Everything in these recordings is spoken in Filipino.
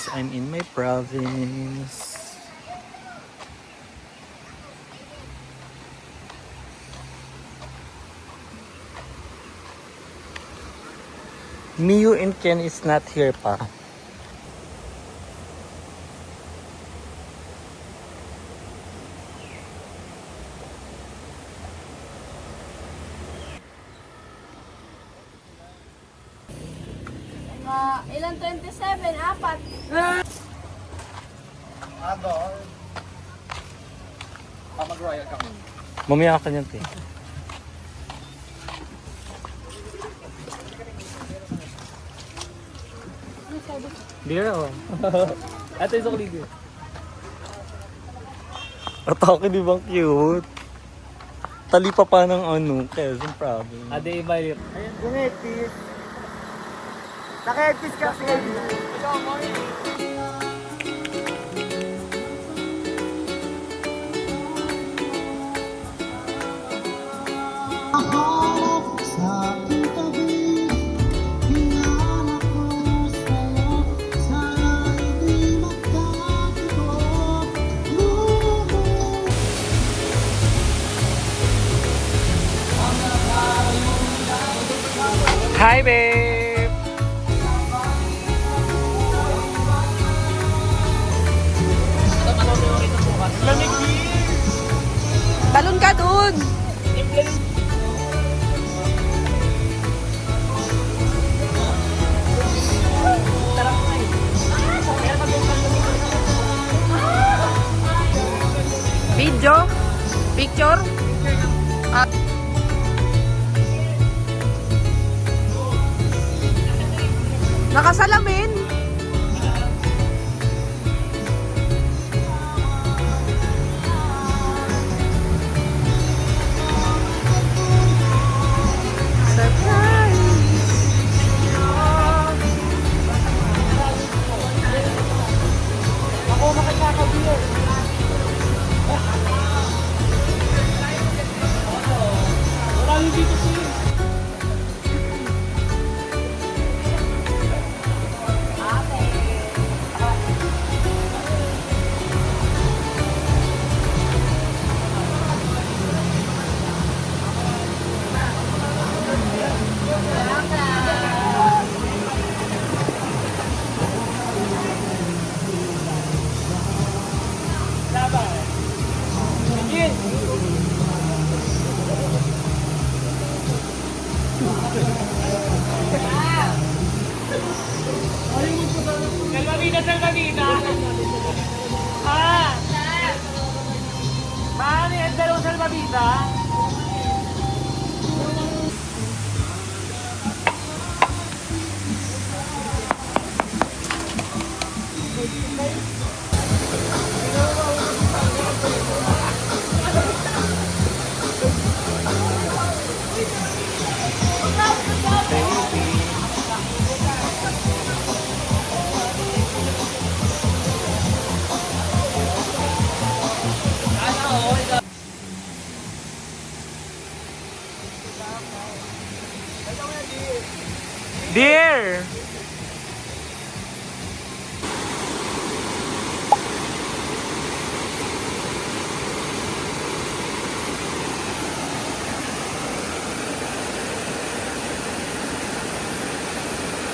guys, I'm in my province. Miyu and Ken is not here pa. Ilan 27? Apat. Mag-royal kami. Mamaya ka niyan, te. Hindi ka na, oh. Ito yung sukulig yun. Atake, di ba cute? Talipa pa ng ano, Quezon Province. Ade iba yun. Ayan, gumetis. Naketis kasi. Hi, babe! Talon ka dun! Video? Picture? Nakasalamin? Salvavida! Ah! Mami, ang dalawang salvavida? Dear!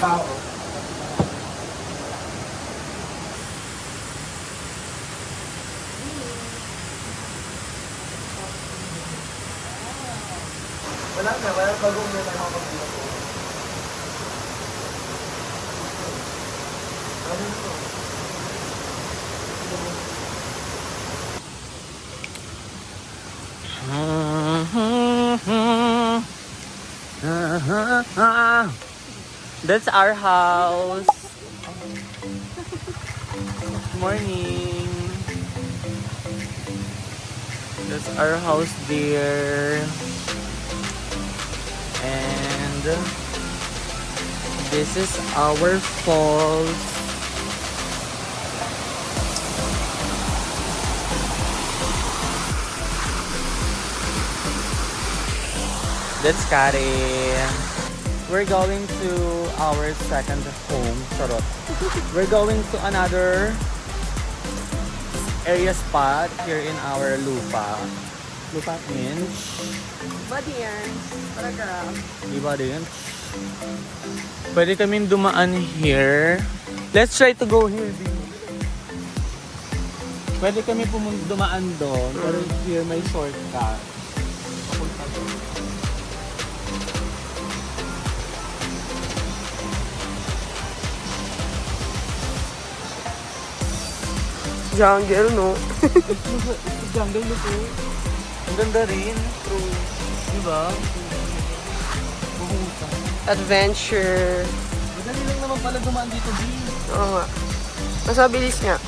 Tao. Wala bagong may mga mag-iwan ko. Ano ito? That's our house. Good morning. That's our house, dear. And this is our falls. That's Kari. We're going to our second home. Charot. We're going to another area spot here in our Lupa. Lupa Inch. Body yan. Paragraph. Diba din? Pwede kaming dumaan here. Let's try to go here. Pwede kami dumaan doon. Pero here may shortcut. Papunta doon. Jungle, no? Jungle na po. Ang ganda rin. True. Diba? Pumunta. Adventure. Madali lang naman pala dumaan dito, B. Oo nga. Mas mabilis nga.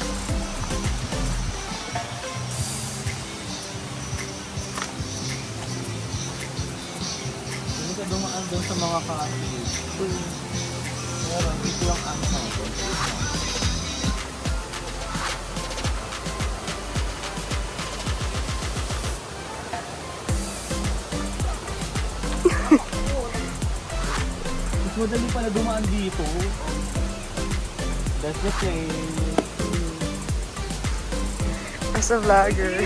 Hindi ka dumaan doon sa mga cottage. Pero dito yung ano natin. Mas madali pala dumaan dito. That's the place. As a vlogger.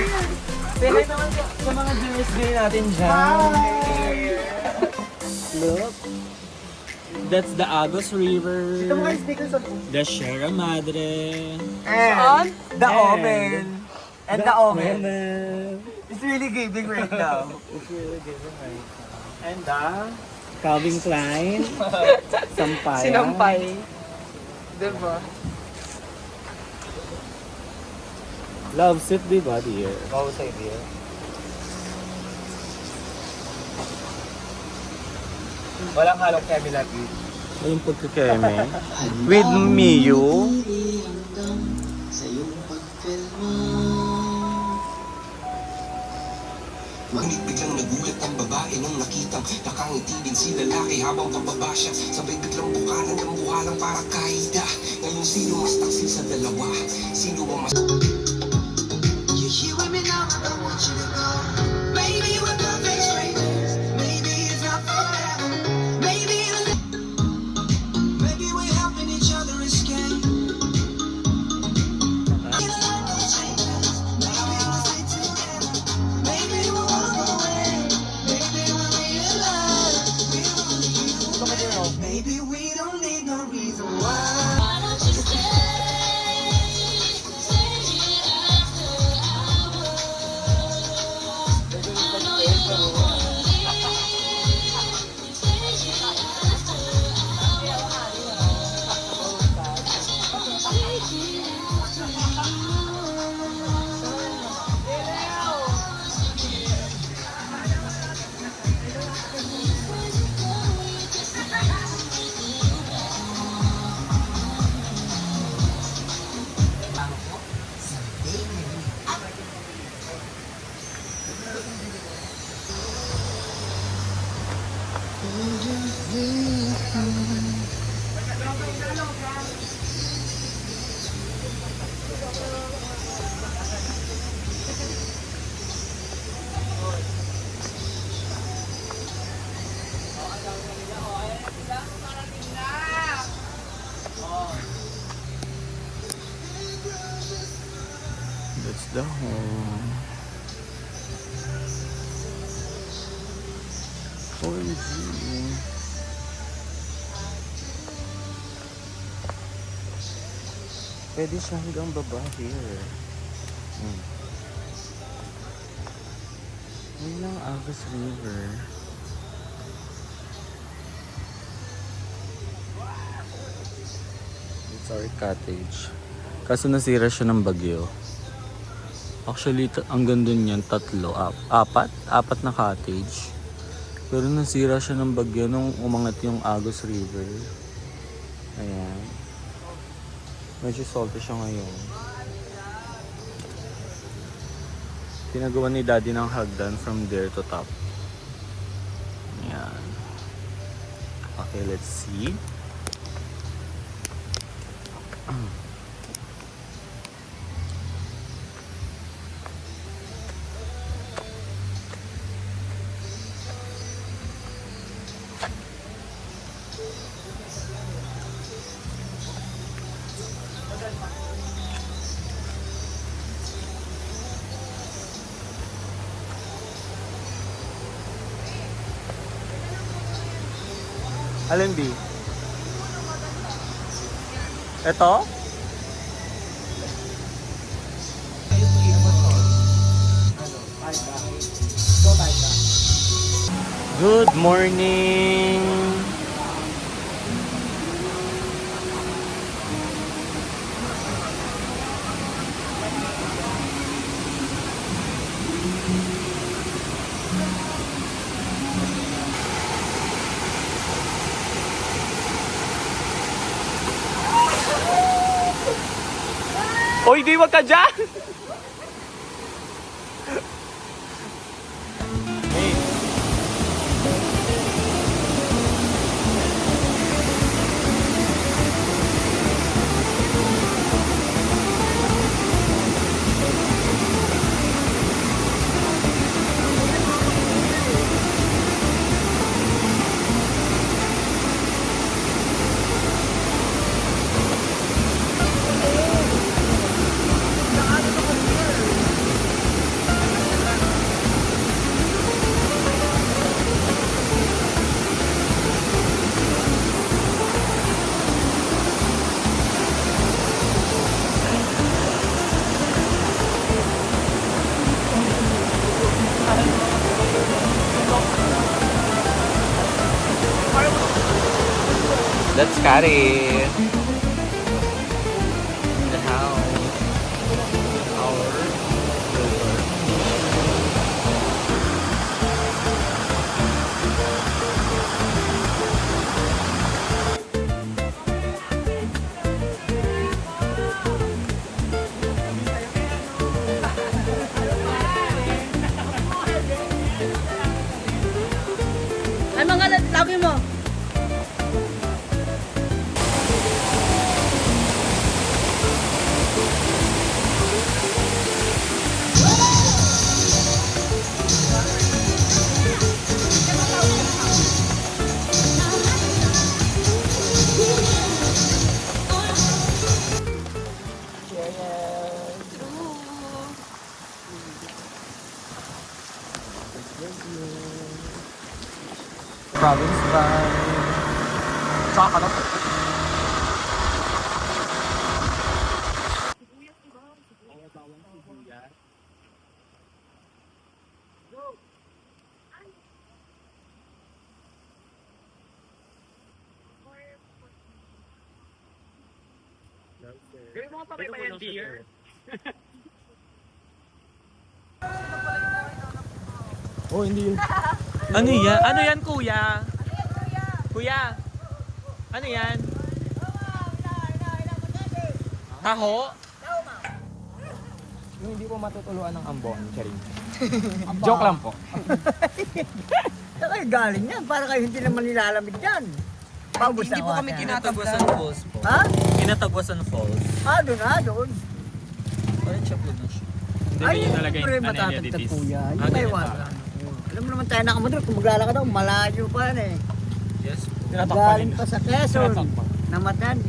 Say hi naman sa mga viewers din natin dyan. Look. That's the Agos River. Ito mga stickers on The Sierra Madre. Saan? the And- oven. And the oven. Oven. It's really giving right now. It's really giving right now. And the Calvin Klein. Sampaya. Sinampay. Diba? Love Seat, diba, dear? Wow, sa idea. Walang halong kemilati. Ayun pagkakeme. With Miyu. Ngunit biglang nagulat ang babae nung nakitang nakangiti din si lalaki habang pababa siya. Sabay biglang bukanan ng buhalang para kaida. Ngayon sino mas taksil sa dalawa? Sino ang mas... You're here with me now, I don't want you to go. Maybe we're perfect strangers. Maybe it's not forever. Maybe we're helping each other escape. Maybe we don't need no reason why. That's the home. OMG. Pwede siya hanggang baba here. Yun lang Agos River. It's our cottage. Kaso nasira siya ng bagyo. Actually, ang ganda niyan, apat na cottage. Pero nasira siya ng bagyo nung umangat yung Agos River. Ayan. Medyo salty siya ngayon. Tinagawa ni Daddy ng hagdan from there to top. Ayan. Okay, let's see. Alin, B? Ito? Good morning! Hoy, di wag ka dyan! Let's carry the house. Our silver. Ay, mga lagi mo. Province van. Saka ka na po. Gawin mo ka pa kayo yan, dear. Oh, hindi yun. Ano yan? Ano yan, kuya? Kuya? Ano yan? Taho? Yung hindi po matutuluan ng ambon, Charing. Joke lang po. Saan kayo galing yan? Para kayo hindi naman nilalamig yan. Paubos Hindi po kami Kinatagwasan Falls po. Ha? Kinatagwasan Falls. Doon. Parang siya po na siya. Ay, pre, matatagtag po yan. Yung may wala. Alam mo naman tayo nakamotor, kung maglalakad ako, malayo pa yan eh. Yes po. Galing pa sa Quezon. Namatan.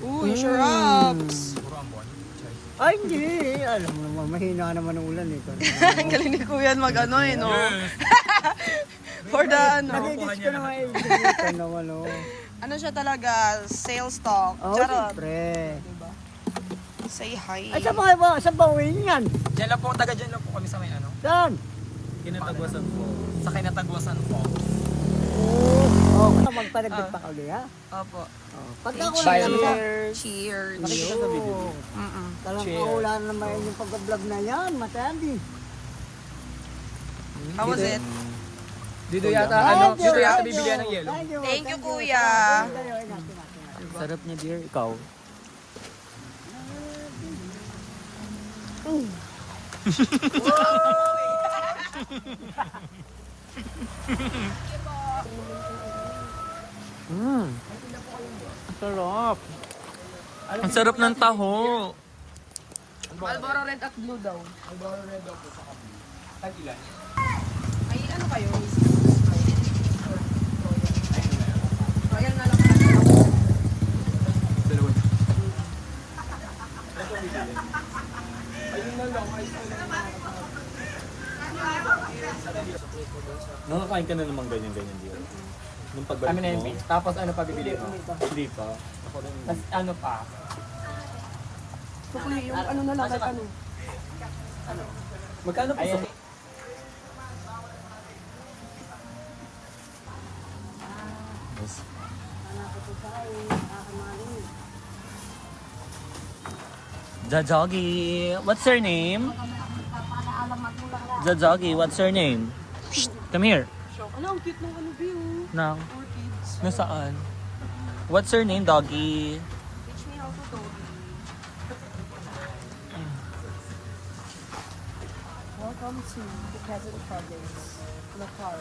Uy, sure ups. Ay, hindi. Alam mo naman, mahina naman ang ulan eh. Ang galing ni Kuya mag-ano eh, no? For the ano. Nagigis ko naman eh. Ito naman oh. Ano siya talaga, sales talk. Oh, Charot. siyempre. Diba? Say hi. Ay, saan ba kayo ba? Saan ba uwi niyan? Diyan lang po, taga dyan lang po kami sa may ano. Saan? Kinatagwasan Falls. Sa Kinatagwasan po. Oh, magpanagdag pa kauli ha? Opo. Oh, pagka ko Bye. lang Cheers. Nakikita sa video. Mm-mm. Talang kaulan naman yung pag-vlog na yan, matandi. How was it? Dito yata, ano, dito yata bibilihan ng yelo. Thank you, Kuya. Sarap niya, dear. Ikaw. Sarap. Ang sarap ng taho. Marlboro Red at Blue daw. Tag-ilan? Ay, ano kayo? Royal na lang. Dalawa. Nakakain ka na naman ganyan-ganyan dear. Nung pagbalik Amin na yung mo. beef. Tapos ano pa bibili mo? Hindi pa. Ako rin. Tapos ano pa? Sukli, yung ano na lang, kahit ano. Magkano po Ayan. sa... Yes. Jajoggy, what's your name? Jajoggy, what's your name? Shh, come here. Ano, ang cute ng ano, view. Nang, Orchids. nasaan? What's your name, doggy? Teach me how to doggy. Welcome to the Peasant Province. Lakar.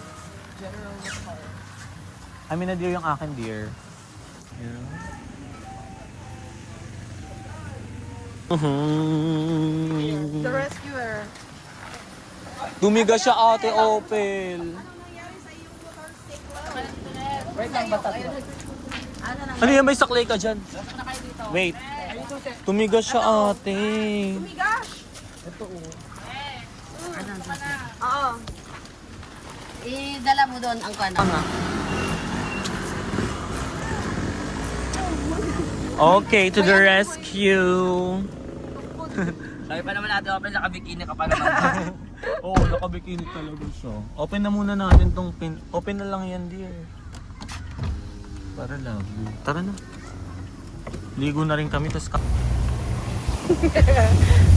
General Lakar. Amin na dear yung akin, dear. Yeah. The rescuer. Tumiga siya ate Opel. Wait lang, bata diba? Ano yan, may saklay ka dyan? Wait. Tumiga siya ate. Gosh! Oo. Idala mo doon ang kano. Okay, to the rescue. Sabi pa naman natin, open nakabikini ka pa naman. Oo, nakabikini talaga siya. Open na muna natin tong pin. Open na lang yan, dear. Para love you. Tara na. Ligo na rin kami, tapos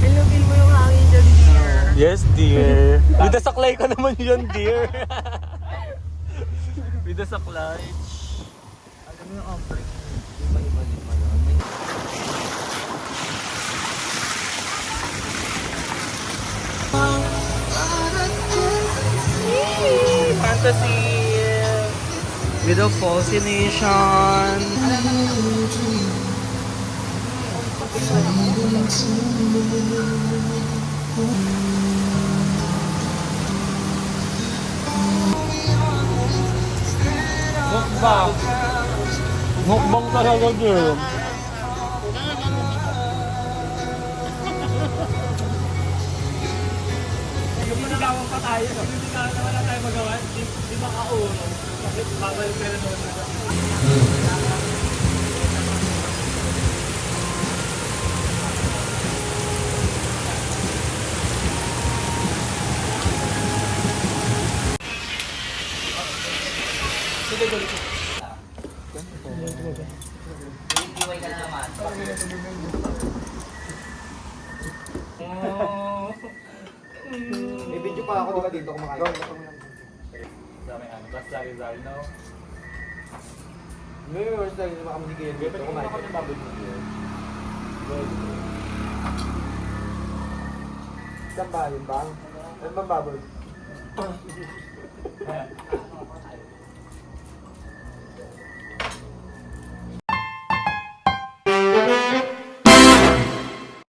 Ilugin mo yung hangin dyan, dear. Yes, dear. With the saklay ka naman yun, dear. With the saklay. Alam mo yung offering. Iba-iba din pa yun. Fantasy with a fascination. Mukbang. Mukbang talaga girl. Yung manigawan pa tayo, no? Hindi na wala tayo magawa. Di ba kaulo? Bakit babalik ka na doon? May video pa ako diba dito kumakain? Sabi ano, basta Rizal, no? May words lang yung makamuligay dito kumain. Ako ng baboy mo yun. Saan ba yun ba? Saan ba baboy?